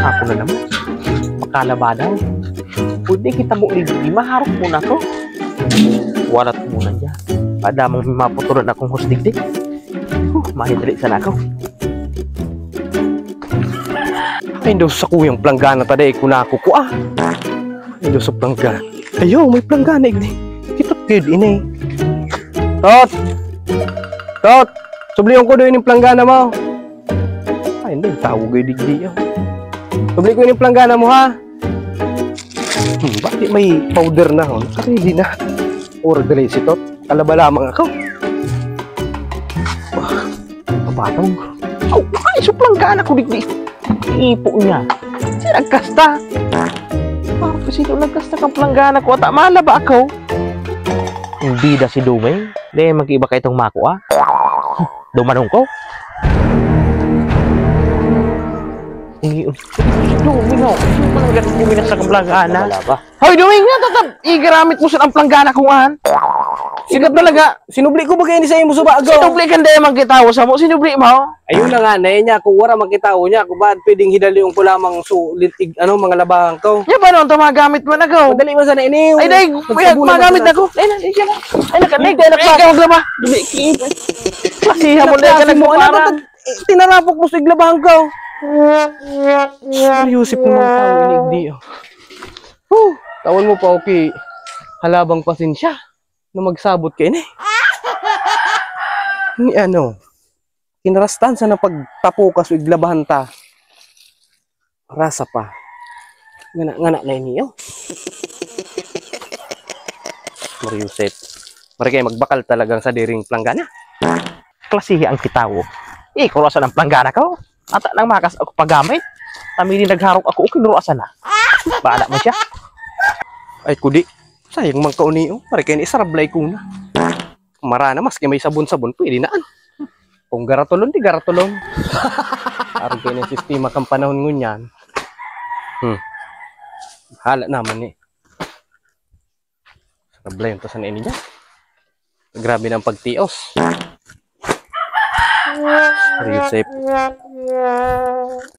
Ako na naman. Makalaba daw. Pwede kita mo ligdi. Maharap mo na to. Walat mo na dyan. Padamang maputulan akong husdigdig. Mahidali sana ako. Ay, daw sa kuyang planggana taday ko na ako ko ah. Ay, daw sa planggana. Ayaw, may planggana igdi. Kitot good inay. Tot! Tot! Subliyon ko doon yung planggana mo. Ay, hindi. Tawag kayo digdi. Subliyon ko yung planggana mo ha. Bakit may powder na ho? Ready na. Or dali si Tot. Kalaba lamang ako. Kapatong. Oh, ay, so planggana ko digdi. Ipo niya. Si nagkasta. Parang kasi doon nagkasta kang planggana ko. At malaba ako. Hindi da si Dumay. Hindi, mag-iba kayo itong mako ah. Dumanong ko. Dumay no. Magalit mo minas sa planggana. Hoy, Dumay nga. Tatap. Igaramit mo sa ang planggana kung an. Sikat talaga. Sinubli ko ba kayo ni sa imo suba agaw? Sinubli ka hindi magkitawo sa mo. Sinubli mo. Ayun na nga, na niya, kung wala magkitawo niya, kung ba't pwedeng hidaliong ko lamang sulitig, mga labahang ko. Yan ba noon ito magamit mo na ko? Madali mo sana iniw. Ay, day, magamit na ko. Ay, na, yan na. Ay, nakanig, ay, nakaglaba. Pasihan mo na ka nagmuparang. Tinarapok mo sa iglabahang ko. Yusip mo mga tao, inigdi. Tawan mo pa, okay. Halabang pasensya na magsabot kayo eh. Ni ano, kinarastan sa na pagtapukas o iglabahan ta. Rasa pa. Ngana na iniyo. Mariusip. Mari kayo magbakal talagang sa diring planggana. Klasihi ang kitawo. Kuruasan ang planggana ko. Ata nang makas ako paggamit. Tamili nagharok ako, kinuruasan na. Baala mo siya. Ay kudi, sayang mang kauniyo. Mari kayo isarablay ko na. Marana mas kay may sabon-sabon, pwede naan. Kung garatulon, di garatulon. Parang kayo ng sistema kang panahon ngunyan. Hala naman eh. Sarablay yung tasan na ini dyan. Grabe ng pagtios. Are you safe?